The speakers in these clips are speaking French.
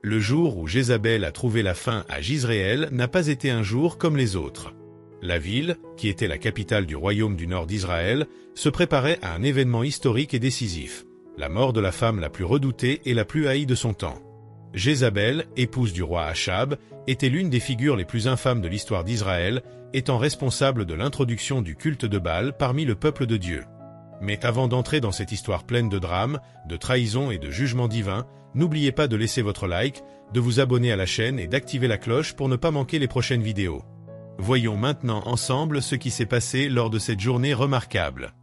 Le jour où Jézabel a trouvé la faim à Jizréel n'a pas été un jour comme les autres. La ville, qui était la capitale du royaume du nord d'Israël, se préparait à un événement historique et décisif, la mort de la femme la plus redoutée et la plus haïe de son temps. Jézabel, épouse du roi Achab, était l'une des figures les plus infâmes de l'histoire d'Israël, étant responsable de l'introduction du culte de Baal parmi le peuple de Dieu. Mais avant d'entrer dans cette histoire pleine de drames, de trahison et de jugement divin, n'oubliez pas de laisser votre like, de vous abonner à la chaîne et d'activer la cloche pour ne pas manquer les prochaines vidéos. Voyons maintenant ensemble ce qui s'est passé lors de cette journée remarquable.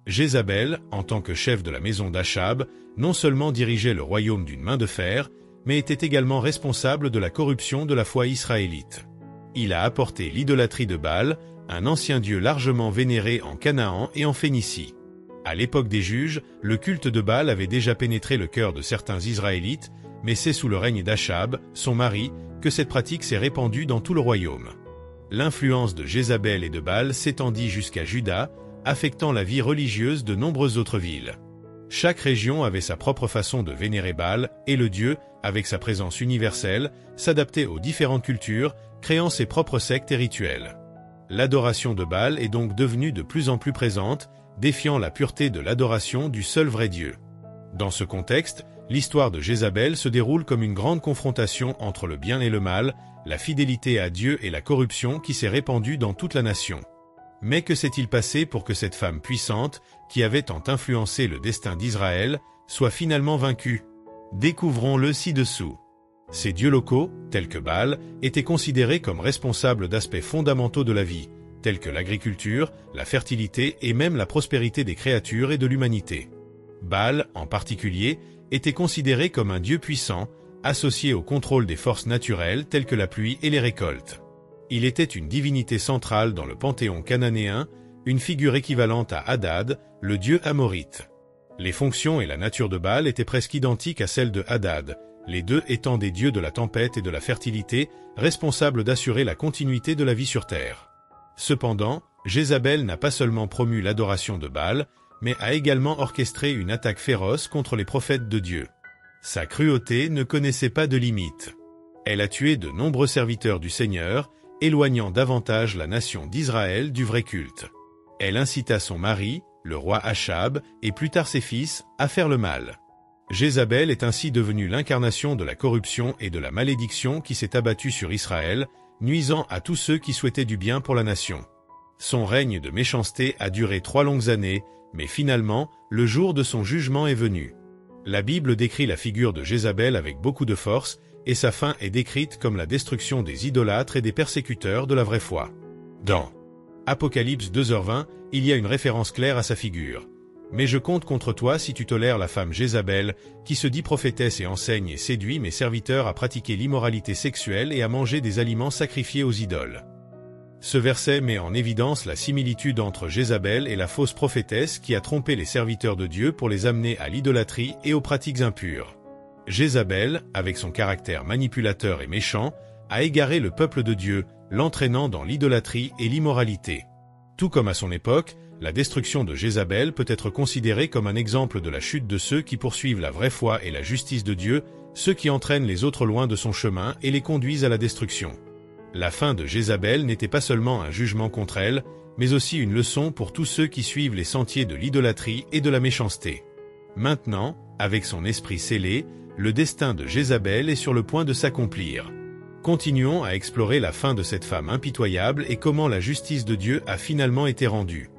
Jézabel, en tant que chef de la maison d'Achab, non seulement dirigeait le royaume d'une main de fer, mais était également responsable de la corruption de la foi israélite. Il a apporté l'idolâtrie de Baal, un ancien dieu largement vénéré en Canaan et en Phénicie. À l'époque des juges, le culte de Baal avait déjà pénétré le cœur de certains Israélites, mais c'est sous le règne d'Achab, son mari, que cette pratique s'est répandue dans tout le royaume. L'influence de Jézabel et de Baal s'étendit jusqu'à Juda, affectant la vie religieuse de nombreuses autres villes. Chaque région avait sa propre façon de vénérer Baal, et le dieu, avec sa présence universelle, s'adaptait aux différentes cultures, créant ses propres sectes et rituels. L'adoration de Baal est donc devenue de plus en plus présente, défiant la pureté de l'adoration du seul vrai Dieu. Dans ce contexte, l'histoire de Jézabel se déroule comme une grande confrontation entre le bien et le mal, la fidélité à Dieu et la corruption qui s'est répandue dans toute la nation. Mais que s'est-il passé pour que cette femme puissante, qui avait tant influencé le destin d'Israël, soit finalement vaincue? Découvrons-le ci-dessous. Ces dieux locaux, tels que Baal, étaient considérés comme responsables d'aspects fondamentaux de la vie, tels que l'agriculture, la fertilité et même la prospérité des créatures et de l'humanité. Baal, en particulier, était considéré comme un dieu puissant, associé au contrôle des forces naturelles telles que la pluie et les récoltes. Il était une divinité centrale dans le panthéon cananéen, une figure équivalente à Hadad, le dieu amorite. Les fonctions et la nature de Baal étaient presque identiques à celles de Hadad, les deux étant des dieux de la tempête et de la fertilité, responsables d'assurer la continuité de la vie sur terre. Cependant, Jézabel n'a pas seulement promu l'adoration de Baal, mais a également orchestré une attaque féroce contre les prophètes de Dieu. Sa cruauté ne connaissait pas de limite. Elle a tué de nombreux serviteurs du Seigneur, éloignant davantage la nation d'Israël du vrai culte. Elle incita son mari, le roi Achab, et plus tard ses fils, à faire le mal. Jézabel est ainsi devenue l'incarnation de la corruption et de la malédiction qui s'est abattue sur Israël, nuisant à tous ceux qui souhaitaient du bien pour la nation. Son règne de méchanceté a duré 3 longues années, mais finalement, le jour de son jugement est venu. La Bible décrit la figure de Jézabel avec beaucoup de force, et sa fin est décrite comme la destruction des idolâtres et des persécuteurs de la vraie foi. Dans Apocalypse 2h20, il y a une référence claire à sa figure. Mais je compte contre toi si tu tolères la femme Jézabel, qui se dit prophétesse et enseigne et séduit mes serviteurs à pratiquer l'immoralité sexuelle et à manger des aliments sacrifiés aux idoles. Ce verset met en évidence la similitude entre Jézabel et la fausse prophétesse qui a trompé les serviteurs de Dieu pour les amener à l'idolâtrie et aux pratiques impures. Jézabel, avec son caractère manipulateur et méchant, a égaré le peuple de Dieu, l'entraînant dans l'idolâtrie et l'immoralité. Tout comme à son époque, la destruction de Jézabel peut être considérée comme un exemple de la chute de ceux qui poursuivent la vraie foi et la justice de Dieu, ceux qui entraînent les autres loin de son chemin et les conduisent à la destruction. La fin de Jézabel n'était pas seulement un jugement contre elle, mais aussi une leçon pour tous ceux qui suivent les sentiers de l'idolâtrie et de la méchanceté. Maintenant, avec son esprit scellé, le destin de Jézabel est sur le point de s'accomplir. Continuons à explorer la fin de cette femme impitoyable et comment la justice de Dieu a finalement été rendue.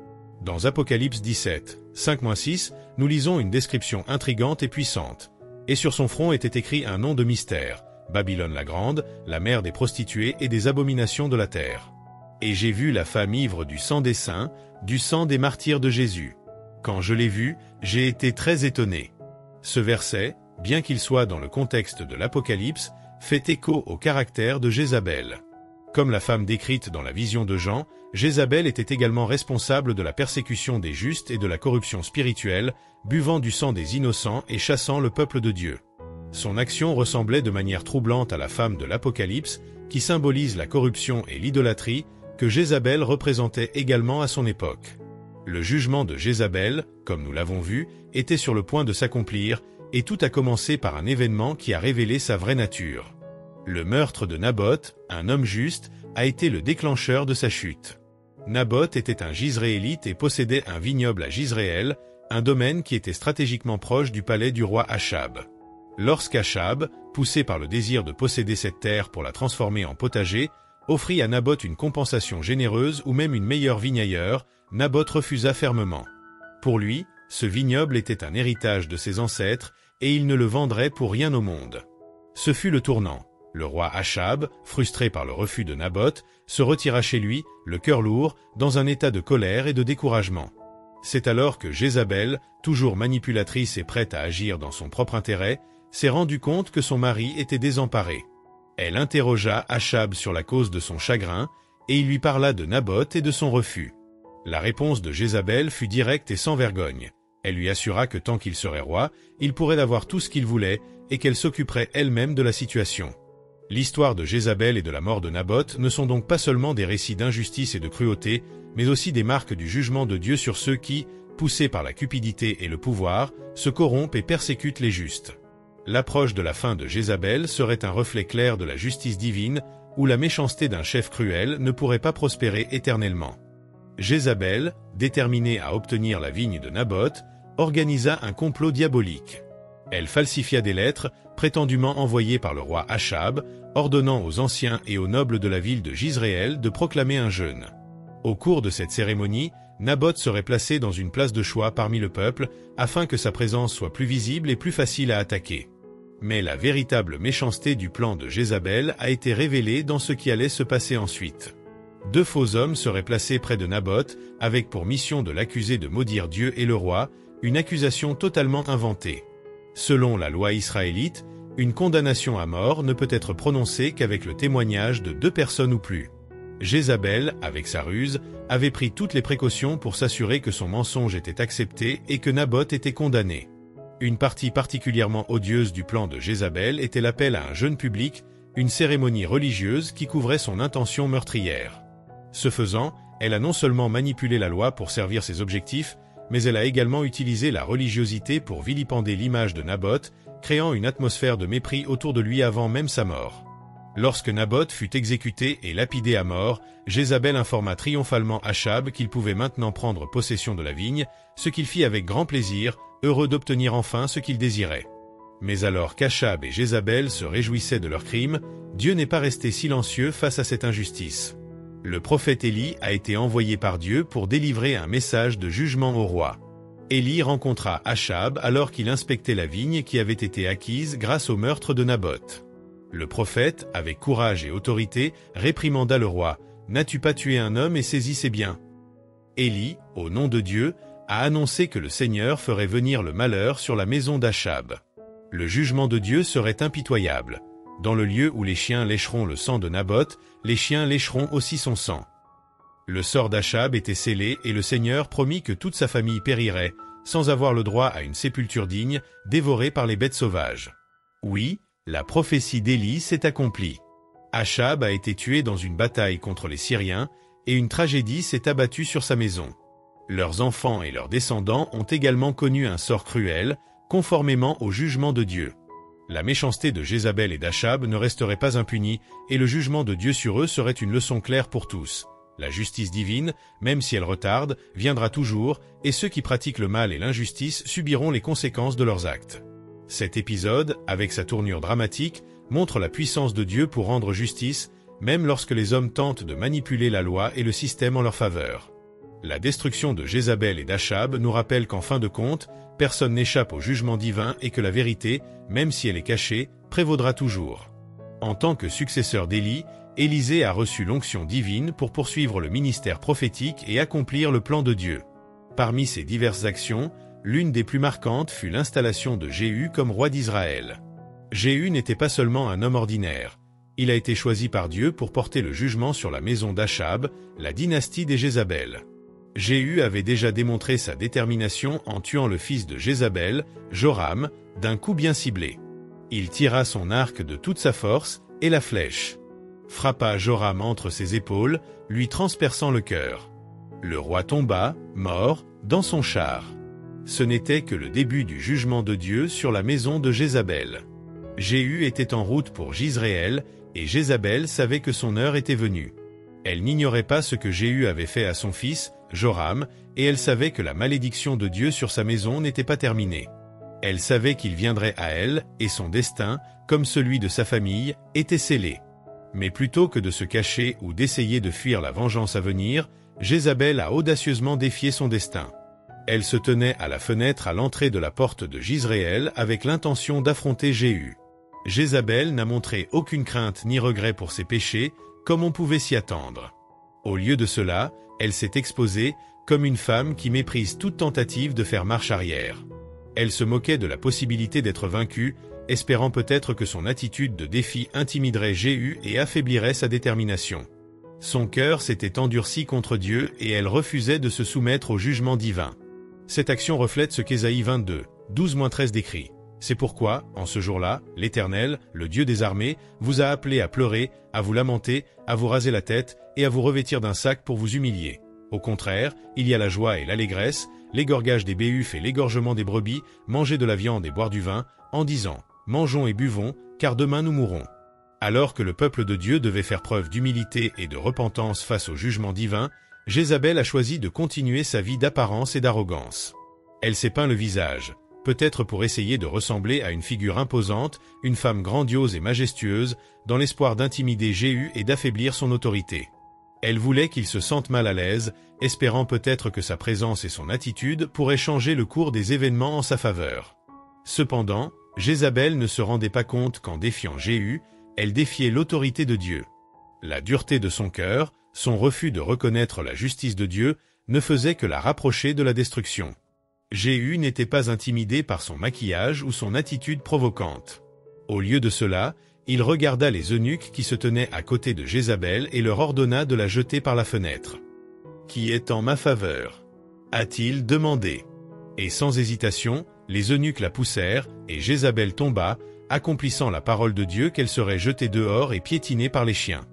Dans Apocalypse 17, 5-6, nous lisons une description intrigante et puissante. Et sur son front était écrit un nom de mystère, Babylone la Grande, la mère des prostituées et des abominations de la terre. Et j'ai vu la femme ivre du sang des saints, du sang des martyrs de Jésus. Quand je l'ai vue, j'ai été très étonné. Ce verset, bien qu'il soit dans le contexte de l'Apocalypse, fait écho au caractère de Jézabel. Comme la femme décrite dans la vision de Jean, Jézabel était également responsable de la persécution des justes et de la corruption spirituelle, buvant du sang des innocents et chassant le peuple de Dieu. Son action ressemblait de manière troublante à la femme de l'Apocalypse, qui symbolise la corruption et l'idolâtrie, que Jézabel représentait également à son époque. Le jugement de Jézabel, comme nous l'avons vu, était sur le point de s'accomplir, et tout a commencé par un événement qui a révélé sa vraie nature. Le meurtre de Naboth, un homme juste, a été le déclencheur de sa chute. Naboth était un Jizréélite et possédait un vignoble à Jizréel, un domaine qui était stratégiquement proche du palais du roi Achab. Lorsqu'Achab, poussé par le désir de posséder cette terre pour la transformer en potager, offrit à Naboth une compensation généreuse ou même une meilleure vigne ailleurs, Naboth refusa fermement. Pour lui, ce vignoble était un héritage de ses ancêtres et il ne le vendrait pour rien au monde. Ce fut le tournant. Le roi Achab, frustré par le refus de Naboth, se retira chez lui, le cœur lourd, dans un état de colère et de découragement. C'est alors que Jézabel, toujours manipulatrice et prête à agir dans son propre intérêt, s'est rendu compte que son mari était désemparé. Elle interrogea Achab sur la cause de son chagrin, et il lui parla de Naboth et de son refus. La réponse de Jézabel fut directe et sans vergogne. Elle lui assura que tant qu'il serait roi, il pourrait avoir tout ce qu'il voulait, et qu'elle s'occuperait elle-même de la situation. L'histoire de Jézabel et de la mort de Naboth ne sont donc pas seulement des récits d'injustice et de cruauté, mais aussi des marques du jugement de Dieu sur ceux qui, poussés par la cupidité et le pouvoir, se corrompent et persécutent les justes. L'approche de la fin de Jézabel serait un reflet clair de la justice divine, où la méchanceté d'un chef cruel ne pourrait pas prospérer éternellement. Jézabel, déterminée à obtenir la vigne de Naboth, organisa un complot diabolique. Elle falsifia des lettres, prétendument envoyées par le roi Achab, ordonnant aux anciens et aux nobles de la ville de Jizréel de proclamer un jeûne. Au cours de cette cérémonie, Naboth serait placé dans une place de choix parmi le peuple, afin que sa présence soit plus visible et plus facile à attaquer. Mais la véritable méchanceté du plan de Jézabel a été révélée dans ce qui allait se passer ensuite. 2 faux hommes seraient placés près de Naboth, avec pour mission de l'accuser de maudire Dieu et le roi, une accusation totalement inventée. Selon la loi israélite, une condamnation à mort ne peut être prononcée qu'avec le témoignage de 2 personnes ou plus. Jézabel, avec sa ruse, avait pris toutes les précautions pour s'assurer que son mensonge était accepté et que Naboth était condamné. Une partie particulièrement odieuse du plan de Jézabel était l'appel à un jeûne public, une cérémonie religieuse qui couvrait son intention meurtrière. Ce faisant, elle a non seulement manipulé la loi pour servir ses objectifs, mais elle a également utilisé la religiosité pour vilipender l'image de Naboth, créant une atmosphère de mépris autour de lui avant même sa mort. Lorsque Naboth fut exécuté et lapidé à mort, Jézabel informa triomphalement Achab qu'il pouvait maintenant prendre possession de la vigne, ce qu'il fit avec grand plaisir, heureux d'obtenir enfin ce qu'il désirait. Mais alors qu'Achab et Jézabel se réjouissaient de leur crime, Dieu n'est pas resté silencieux face à cette injustice. Le prophète Élie a été envoyé par Dieu pour délivrer un message de jugement au roi. Élie rencontra Achab alors qu'il inspectait la vigne qui avait été acquise grâce au meurtre de Naboth. Le prophète, avec courage et autorité, réprimanda le roi. « N'as-tu pas tué un homme et saisi ses biens ?» Élie, au nom de Dieu, a annoncé que le Seigneur ferait venir le malheur sur la maison d'Achab. Le jugement de Dieu serait impitoyable. Dans le lieu où les chiens lécheront le sang de Naboth, les chiens lécheront aussi son sang. Le sort d'Achab était scellé et le Seigneur promit que toute sa famille périrait, sans avoir le droit à une sépulture digne, dévorée par les bêtes sauvages. Oui, la prophétie d'Élie s'est accomplie. Achab a été tué dans une bataille contre les Syriens, et une tragédie s'est abattue sur sa maison. Leurs enfants et leurs descendants ont également connu un sort cruel, conformément au jugement de Dieu. La méchanceté de Jézabel et d'Achab ne resterait pas impunie, et le jugement de Dieu sur eux serait une leçon claire pour tous. La justice divine, même si elle retarde, viendra toujours, et ceux qui pratiquent le mal et l'injustice subiront les conséquences de leurs actes. Cet épisode, avec sa tournure dramatique, montre la puissance de Dieu pour rendre justice, même lorsque les hommes tentent de manipuler la loi et le système en leur faveur. La destruction de Jézabel et d'Achab nous rappelle qu'en fin de compte, personne n'échappe au jugement divin et que la vérité, même si elle est cachée, prévaudra toujours. En tant que successeur d'Élie, Élisée a reçu l'onction divine pour poursuivre le ministère prophétique et accomplir le plan de Dieu. Parmi ces diverses actions, l'une des plus marquantes fut l'installation de Jéhu comme roi d'Israël. Jéhu n'était pas seulement un homme ordinaire. Il a été choisi par Dieu pour porter le jugement sur la maison d'Achab, la dynastie des Jézabel. Jéhu avait déjà démontré sa détermination en tuant le fils de Jézabel, Joram, d'un coup bien ciblé. Il tira son arc de toute sa force, et la flèche frappa Joram entre ses épaules, lui transperçant le cœur. Le roi tomba, mort, dans son char. Ce n'était que le début du jugement de Dieu sur la maison de Jézabel. Jéhu était en route pour Jizréel, et Jézabel savait que son heure était venue. Elle n'ignorait pas ce que Jéhu avait fait à son fils, Joram, et elle savait que la malédiction de Dieu sur sa maison n'était pas terminée. Elle savait qu'il viendrait à elle, et son destin, comme celui de sa famille, était scellé. Mais plutôt que de se cacher ou d'essayer de fuir la vengeance à venir, Jézabel a audacieusement défié son destin. Elle se tenait à la fenêtre à l'entrée de la porte de Jizréel avec l'intention d'affronter Jéhu. Jézabel n'a montré aucune crainte ni regret pour ses péchés, comme on pouvait s'y attendre. Au lieu de cela, elle s'est exposée, comme une femme qui méprise toute tentative de faire marche arrière. Elle se moquait de la possibilité d'être vaincue, espérant peut-être que son attitude de défi intimiderait Jéhu et affaiblirait sa détermination. Son cœur s'était endurci contre Dieu et elle refusait de se soumettre au jugement divin. Cette action reflète ce qu'Ésaïe 22, 12-13 décrit. C'est pourquoi, en ce jour-là, l'Éternel, le Dieu des armées, vous a appelé à pleurer, à vous lamenter, à vous raser la tête et à vous revêtir d'un sac pour vous humilier. Au contraire, il y a la joie et l'allégresse, l'égorgage des béhufs et l'égorgement des brebis, manger de la viande et boire du vin, en disant « Mangeons et buvons, car demain nous mourrons ». Alors que le peuple de Dieu devait faire preuve d'humilité et de repentance face au jugement divin, Jézabel a choisi de continuer sa vie d'apparence et d'arrogance. Elle s'est peint le visage, peut-être pour essayer de ressembler à une figure imposante, une femme grandiose et majestueuse, dans l'espoir d'intimider Jéhu et d'affaiblir son autorité. Elle voulait qu'il se sente mal à l'aise, espérant peut-être que sa présence et son attitude pourraient changer le cours des événements en sa faveur. Cependant, Jézabel ne se rendait pas compte qu'en défiant Jéhu, elle défiait l'autorité de Dieu. La dureté de son cœur, son refus de reconnaître la justice de Dieu, ne faisait que la rapprocher de la destruction. Jéhu n'était pas intimidé par son maquillage ou son attitude provocante. Au lieu de cela, il regarda les eunuques qui se tenaient à côté de Jézabel et leur ordonna de la jeter par la fenêtre. « Qui est en ma faveur ?» a-t-il demandé. Et sans hésitation, les eunuques la poussèrent, et Jézabel tomba, accomplissant la parole de Dieu qu'elle serait jetée dehors et piétinée par les chiens.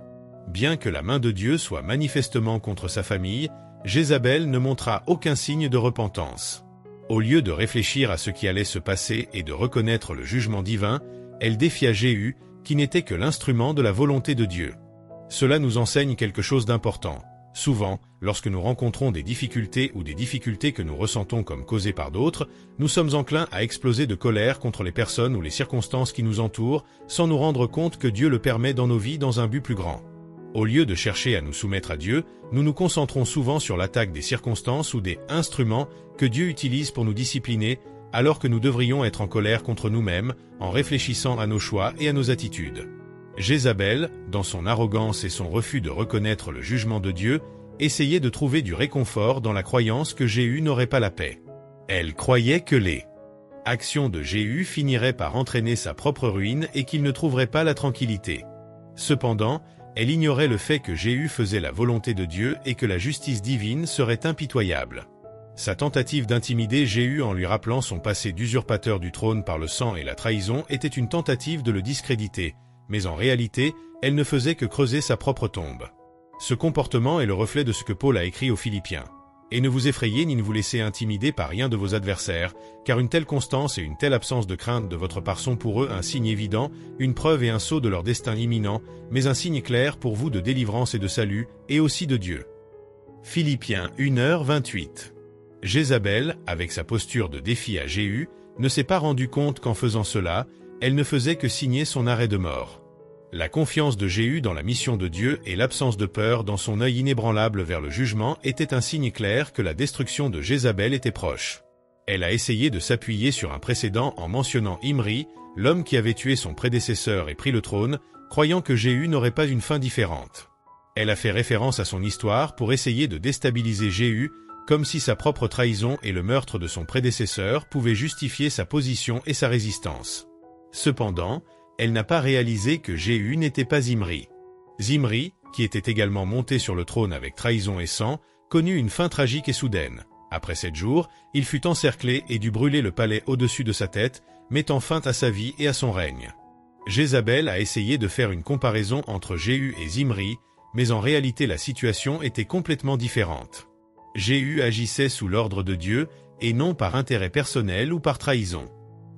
Bien que la main de Dieu soit manifestement contre sa famille, Jézabel ne montra aucun signe de repentance. Au lieu de réfléchir à ce qui allait se passer et de reconnaître le jugement divin, elle défia Jéhu, qui n'était que l'instrument de la volonté de Dieu. Cela nous enseigne quelque chose d'important. Souvent, lorsque nous rencontrons des difficultés ou des difficultés que nous ressentons comme causées par d'autres, nous sommes enclins à exploser de colère contre les personnes ou les circonstances qui nous entourent, sans nous rendre compte que Dieu le permet dans nos vies dans un but plus grand. Au lieu de chercher à nous soumettre à Dieu, nous nous concentrons souvent sur l'attaque des circonstances ou des instruments que Dieu utilise pour nous discipliner, alors que nous devrions être en colère contre nous-mêmes, en réfléchissant à nos choix et à nos attitudes. Jézabel, dans son arrogance et son refus de reconnaître le jugement de Dieu, essayait de trouver du réconfort dans la croyance que Jéhu n'aurait pas la paix. Elle croyait que les actions de Jéhu finiraient par entraîner sa propre ruine et qu'il ne trouverait pas la tranquillité. Cependant, elle ignorait le fait que Jéhu faisait la volonté de Dieu et que la justice divine serait impitoyable. Sa tentative d'intimider Jéhu en lui rappelant son passé d'usurpateur du trône par le sang et la trahison était une tentative de le discréditer, mais en réalité, elle ne faisait que creuser sa propre tombe. Ce comportement est le reflet de ce que Paul a écrit aux Philippiens. Et ne vous effrayez ni ne vous laissez intimider par rien de vos adversaires, car une telle constance et une telle absence de crainte de votre part sont pour eux un signe évident, une preuve et un sceau de leur destin imminent, mais un signe clair pour vous de délivrance et de salut, et aussi de Dieu. Philippiens 1h28. Jézabel, avec sa posture de défi à Jéhu, ne s'est pas rendu compte qu'en faisant cela, elle ne faisait que signer son arrêt de mort. La confiance de Jéhu dans la mission de Dieu et l'absence de peur dans son œil inébranlable vers le jugement étaient un signe clair que la destruction de Jézabel était proche. Elle a essayé de s'appuyer sur un précédent en mentionnant Imri, l'homme qui avait tué son prédécesseur et pris le trône, croyant que Jéhu n'aurait pas une fin différente. Elle a fait référence à son histoire pour essayer de déstabiliser Jéhu, comme si sa propre trahison et le meurtre de son prédécesseur pouvaient justifier sa position et sa résistance. Cependant, elle n'a pas réalisé que Jéhu n'était pas Imri. Zimri, qui était également monté sur le trône avec trahison et sang, connut une fin tragique et soudaine. Après 7 jours, il fut encerclé et dut brûler le palais au-dessus de sa tête, mettant fin à sa vie et à son règne. Jézabel a essayé de faire une comparaison entre Jéhu et Zimri, mais en réalité la situation était complètement différente. Jéhu agissait sous l'ordre de Dieu, et non par intérêt personnel ou par trahison.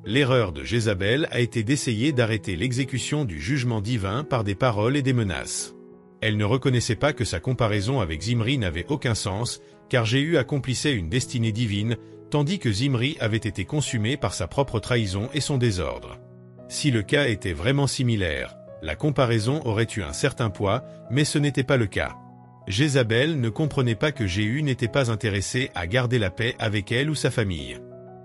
L'erreur de Jézabel a été d'essayer d'arrêter l'exécution du jugement divin par des paroles et des menaces. Elle ne reconnaissait pas que sa comparaison avec Zimri n'avait aucun sens, car Jéhu accomplissait une destinée divine, tandis que Zimri avait été consumé par sa propre trahison et son désordre. Si le cas était vraiment similaire, la comparaison aurait eu un certain poids, mais ce n'était pas le cas. Jézabel ne comprenait pas que Jéhu n'était pas intéressé à garder la paix avec elle ou sa famille.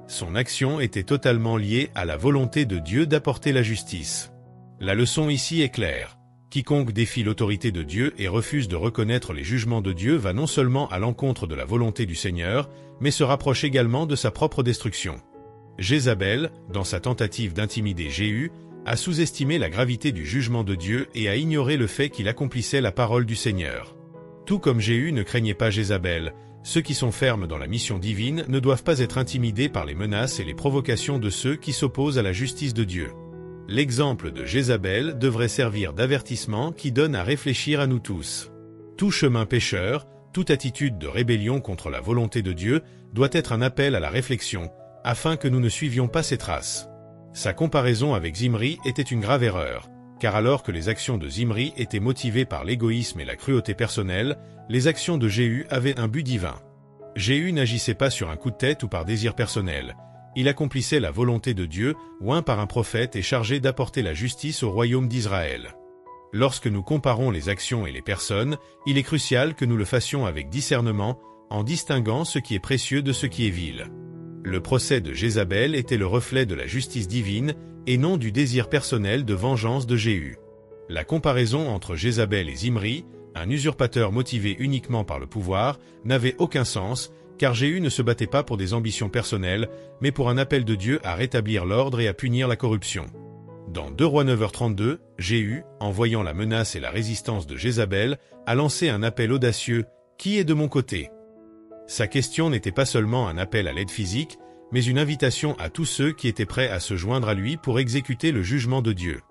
Son action était totalement liée à la volonté de Dieu d'apporter la justice. La leçon ici est claire. Quiconque défie l'autorité de Dieu et refuse de reconnaître les jugements de Dieu va non seulement à l'encontre de la volonté du Seigneur, mais se rapproche également de sa propre destruction. Jézabel, dans sa tentative d'intimider Jéhu, a sous-estimé la gravité du jugement de Dieu et a ignoré le fait qu'il accomplissait la parole du Seigneur. Tout comme Jéhu ne craignait pas Jézabel, ceux qui sont fermes dans la mission divine ne doivent pas être intimidés par les menaces et les provocations de ceux qui s'opposent à la justice de Dieu. L'exemple de Jézabel devrait servir d'avertissement qui donne à réfléchir à nous tous. Tout chemin pécheur, toute attitude de rébellion contre la volonté de Dieu doit être un appel à la réflexion, afin que nous ne suivions pas ses traces. Sa comparaison avec Zimri était une grave erreur, car alors que les actions de Zimri étaient motivées par l'égoïsme et la cruauté personnelle, les actions de Jéhu avaient un but divin. Jéhu n'agissait pas sur un coup de tête ou par désir personnel. Il accomplissait la volonté de Dieu, oint par un prophète et chargé d'apporter la justice au royaume d'Israël. Lorsque nous comparons les actions et les personnes, il est crucial que nous le fassions avec discernement, en distinguant ce qui est précieux de ce qui est vil. Le procès de Jézabel était le reflet de la justice divine, et non du désir personnel de vengeance de Jéhu. La comparaison entre Jézabel et Zimri, un usurpateur motivé uniquement par le pouvoir, n'avait aucun sens, car Jéhu ne se battait pas pour des ambitions personnelles, mais pour un appel de Dieu à rétablir l'ordre et à punir la corruption. Dans 2 Rois 9h32, Jéhu, en voyant la menace et la résistance de Jézabel, a lancé un appel audacieux « Qui est de mon côté ?» Sa question n'était pas seulement un appel à l'aide physique, mais une invitation à tous ceux qui étaient prêts à se joindre à lui pour exécuter le jugement de Dieu.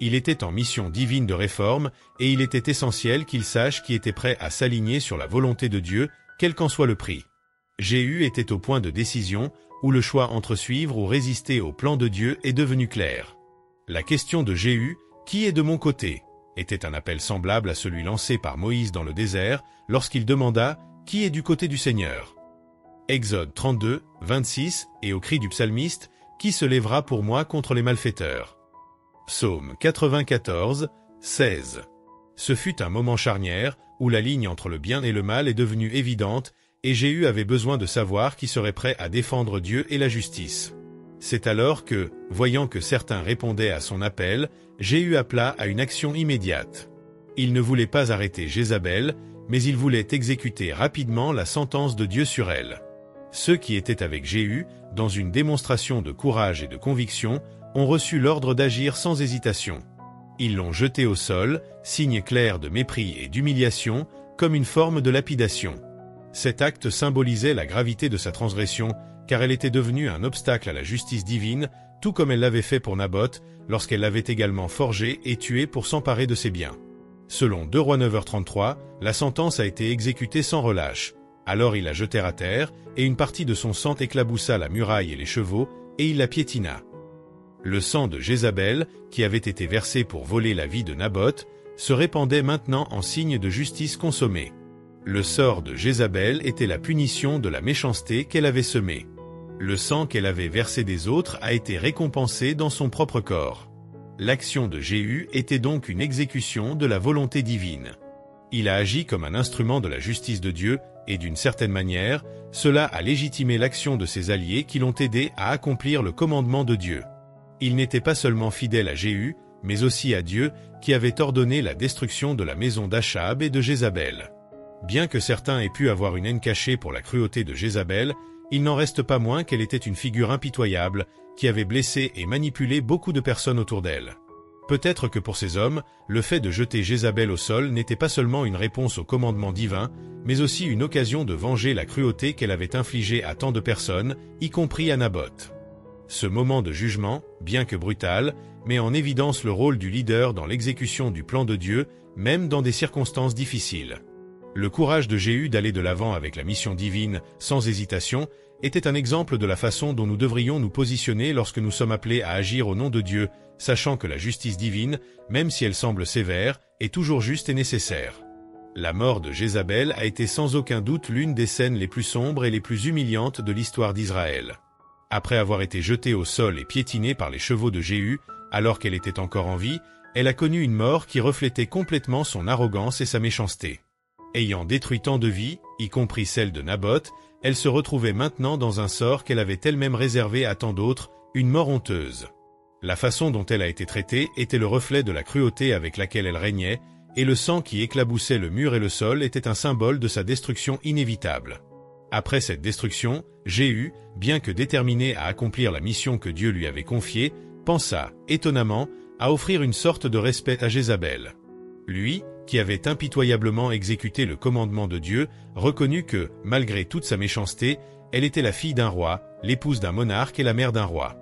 Il était en mission divine de réforme, et il était essentiel qu'il sache qui était prêt à s'aligner sur la volonté de Dieu, quel qu'en soit le prix. Jéhu était au point de décision, où le choix entre suivre ou résister au plan de Dieu est devenu clair. La question de Jéhu, « Qui est de mon côté ?» était un appel semblable à celui lancé par Moïse dans le désert, lorsqu'il demanda « Qui est du côté du Seigneur ?» Exode 32, 26, et au cri du psalmiste « Qui se lèvera pour moi contre les malfaiteurs ?» Psaume 94, 16. Ce fut un moment charnière, où la ligne entre le bien et le mal est devenue évidente, et Jéhu avait besoin de savoir qui serait prêt à défendre Dieu et la justice. C'est alors que, voyant que certains répondaient à son appel, Jéhu appela à une action immédiate. Il ne voulait pas arrêter Jézabel, mais il voulait exécuter rapidement la sentence de Dieu sur elle. Ceux qui étaient avec Jéhu, dans une démonstration de courage et de conviction, ont reçu l'ordre d'agir sans hésitation. Ils l'ont jeté au sol, signe clair de mépris et d'humiliation, comme une forme de lapidation. Cet acte symbolisait la gravité de sa transgression, car elle était devenue un obstacle à la justice divine, tout comme elle l'avait fait pour Naboth, lorsqu'elle l'avait également forgé et tué pour s'emparer de ses biens. Selon 2 Rois 9h33, la sentence a été exécutée sans relâche. Alors il la jetèrent à terre, et une partie de son sang éclaboussa la muraille et les chevaux, et il la piétina. Le sang de Jézabel, qui avait été versé pour voler la vie de Naboth, se répandait maintenant en signe de justice consommée. Le sort de Jézabel était la punition de la méchanceté qu'elle avait semée. Le sang qu'elle avait versé des autres a été récompensé dans son propre corps. L'action de Jéhu était donc une exécution de la volonté divine. Il a agi comme un instrument de la justice de Dieu, et d'une certaine manière, cela a légitimé l'action de ses alliés qui l'ont aidé à accomplir le commandement de Dieu. Il n'était pas seulement fidèle à Jéhu, mais aussi à Dieu, qui avait ordonné la destruction de la maison d'Achab et de Jézabel. Bien que certains aient pu avoir une haine cachée pour la cruauté de Jézabel, il n'en reste pas moins qu'elle était une figure impitoyable, qui avait blessé et manipulé beaucoup de personnes autour d'elle. Peut-être que pour ces hommes, le fait de jeter Jézabel au sol n'était pas seulement une réponse au commandement divin, mais aussi une occasion de venger la cruauté qu'elle avait infligée à tant de personnes, y compris à Naboth. Ce moment de jugement, bien que brutal, met en évidence le rôle du leader dans l'exécution du plan de Dieu, même dans des circonstances difficiles. Le courage de Jéhu d'aller de l'avant avec la mission divine, sans hésitation, était un exemple de la façon dont nous devrions nous positionner lorsque nous sommes appelés à agir au nom de Dieu, sachant que la justice divine, même si elle semble sévère, est toujours juste et nécessaire. La mort de Jézabel a été sans aucun doute l'une des scènes les plus sombres et les plus humiliantes de l'histoire d'Israël. Après avoir été jetée au sol et piétinée par les chevaux de Jéhu, alors qu'elle était encore en vie, elle a connu une mort qui reflétait complètement son arrogance et sa méchanceté. Ayant détruit tant de vies, y compris celle de Naboth, elle se retrouvait maintenant dans un sort qu'elle avait elle-même réservé à tant d'autres, une mort honteuse. La façon dont elle a été traitée était le reflet de la cruauté avec laquelle elle régnait, et le sang qui éclaboussait le mur et le sol était un symbole de sa destruction inévitable. Après cette destruction, Jéhu, bien que déterminé à accomplir la mission que Dieu lui avait confiée, pensa, étonnamment, à offrir une sorte de respect à Jézabel. Lui, qui avait impitoyablement exécuté le commandement de Dieu, reconnut que, malgré toute sa méchanceté, elle était la fille d'un roi, l'épouse d'un monarque et la mère d'un roi.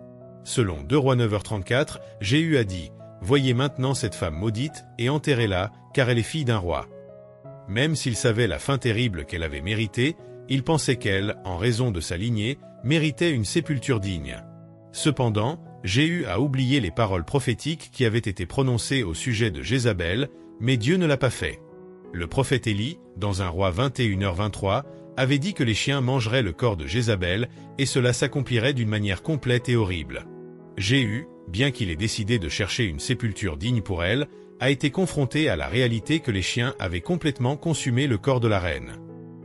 Selon 2 Rois 9h34, Jéhu a dit « Voyez maintenant cette femme maudite et enterrez-la, car elle est fille d'un roi. » Même s'il savait la fin terrible qu'elle avait méritée, il pensait qu'elle, en raison de sa lignée, méritait une sépulture digne. Cependant, Jéhu a oublié les paroles prophétiques qui avaient été prononcées au sujet de Jézabel, mais Dieu ne l'a pas fait. Le prophète Élie, dans un roi 21h23, avait dit que les chiens mangeraient le corps de Jézabel, et cela s'accomplirait d'une manière complète et horrible. Jéhu, bien qu'il ait décidé de chercher une sépulture digne pour elle, a été confronté à la réalité que les chiens avaient complètement consumé le corps de la reine.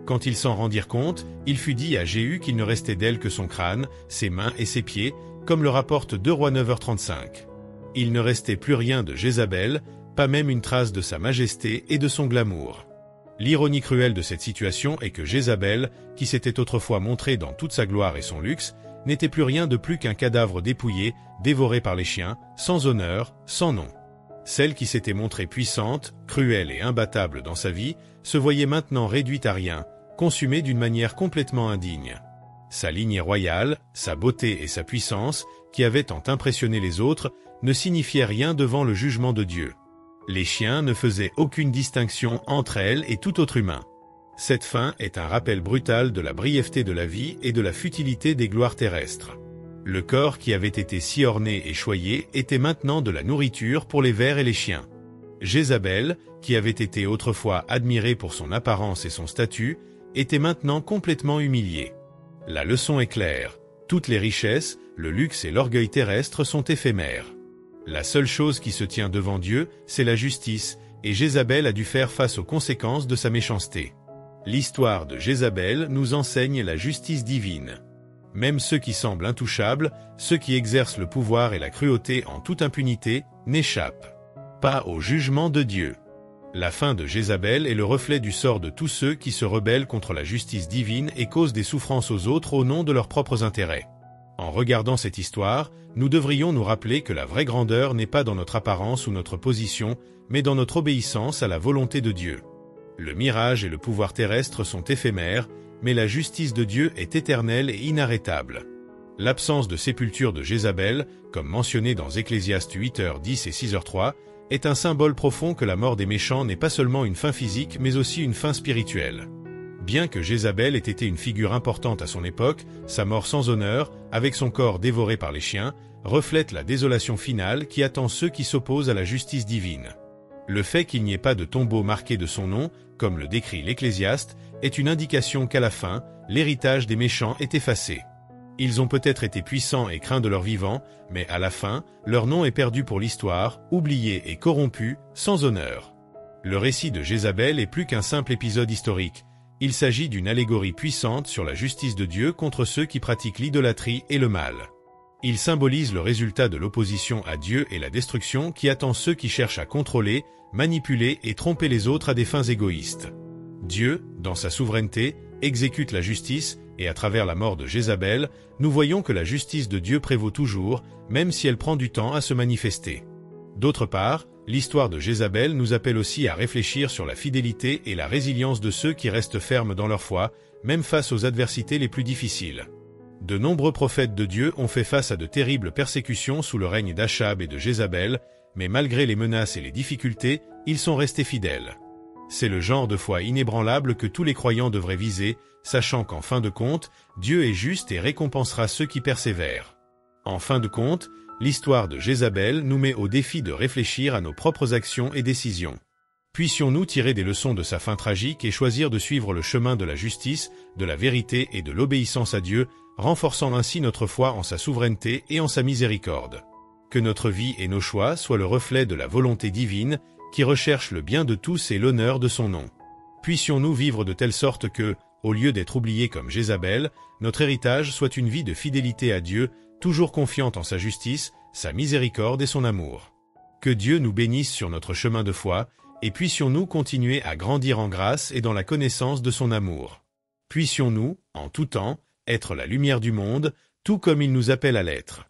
Quand ils s'en rendirent compte, il fut dit à Jéhu qu'il ne restait d'elle que son crâne, ses mains et ses pieds, comme le rapporte 2 Rois 9h35. Il ne restait plus rien de Jézabel, pas même une trace de sa majesté et de son glamour. L'ironie cruelle de cette situation est que Jézabel, qui s'était autrefois montrée dans toute sa gloire et son luxe, n'était plus rien de plus qu'un cadavre dépouillé, dévoré par les chiens, sans honneur, sans nom. Celle qui s'était montrée puissante, cruelle et imbattable dans sa vie, se voyait maintenant réduite à rien, consumée d'une manière complètement indigne. Sa lignée royale, sa beauté et sa puissance, qui avaient tant impressionné les autres, ne signifiaient rien devant le jugement de Dieu. Les chiens ne faisaient aucune distinction entre elles et tout autre humain. Cette fin est un rappel brutal de la brièveté de la vie et de la futilité des gloires terrestres. Le corps qui avait été si orné et choyé était maintenant de la nourriture pour les vers et les chiens. Jézabel, qui avait été autrefois admirée pour son apparence et son statut, était maintenant complètement humiliée. La leçon est claire, toutes les richesses, le luxe et l'orgueil terrestre sont éphémères. La seule chose qui se tient devant Dieu, c'est la justice, et Jézabel a dû faire face aux conséquences de sa méchanceté. L'histoire de Jézabel nous enseigne la justice divine. Même ceux qui semblent intouchables, ceux qui exercent le pouvoir et la cruauté en toute impunité, n'échappent pas au jugement de Dieu. La fin de Jézabel est le reflet du sort de tous ceux qui se rebellent contre la justice divine et causent des souffrances aux autres au nom de leurs propres intérêts. En regardant cette histoire, nous devrions nous rappeler que la vraie grandeur n'est pas dans notre apparence ou notre position, mais dans notre obéissance à la volonté de Dieu. Le mirage et le pouvoir terrestre sont éphémères, mais la justice de Dieu est éternelle et inarrêtable. L'absence de sépulture de Jézabel, comme mentionné dans Ecclésiaste 8h10 et 6h3, est un symbole profond que la mort des méchants n'est pas seulement une fin physique mais aussi une fin spirituelle. Bien que Jézabel ait été une figure importante à son époque, sa mort sans honneur, avec son corps dévoré par les chiens, reflète la désolation finale qui attend ceux qui s'opposent à la justice divine. Le fait qu'il n'y ait pas de tombeau marqué de son nom, comme le décrit l'Ecclésiaste, est une indication qu'à la fin, l'héritage des méchants est effacé. Ils ont peut-être été puissants et craints de leur vivant, mais à la fin, leur nom est perdu pour l'histoire, oublié et corrompu, sans honneur. Le récit de Jézabel est plus qu'un simple épisode historique. Il s'agit d'une allégorie puissante sur la justice de Dieu contre ceux qui pratiquent l'idolâtrie et le mal. Il symbolise le résultat de l'opposition à Dieu et la destruction qui attend ceux qui cherchent à contrôler, manipuler et tromper les autres à des fins égoïstes. Dieu, dans sa souveraineté, exécute la justice, et à travers la mort de Jézabel, nous voyons que la justice de Dieu prévaut toujours, même si elle prend du temps à se manifester. D'autre part, l'histoire de Jézabel nous appelle aussi à réfléchir sur la fidélité et la résilience de ceux qui restent fermes dans leur foi, même face aux adversités les plus difficiles. De nombreux prophètes de Dieu ont fait face à de terribles persécutions sous le règne d'Achab et de Jézabel, mais malgré les menaces et les difficultés, ils sont restés fidèles. C'est le genre de foi inébranlable que tous les croyants devraient viser, sachant qu'en fin de compte, Dieu est juste et récompensera ceux qui persévèrent. En fin de compte, l'histoire de Jézabel nous met au défi de réfléchir à nos propres actions et décisions. Puissions-nous tirer des leçons de sa fin tragique et choisir de suivre le chemin de la justice, de la vérité et de l'obéissance à Dieu, renforçant ainsi notre foi en sa souveraineté et en sa miséricorde. Que notre vie et nos choix soient le reflet de la volonté divine, qui recherche le bien de tous et l'honneur de son nom. Puissions-nous vivre de telle sorte que, au lieu d'être oubliés comme Jézabel, notre héritage soit une vie de fidélité à Dieu, toujours confiante en sa justice, sa miséricorde et son amour. Que Dieu nous bénisse sur notre chemin de foi, et puissions-nous continuer à grandir en grâce et dans la connaissance de son amour. Puissions-nous, en tout temps, être la lumière du monde, tout comme il nous appelle à l'être.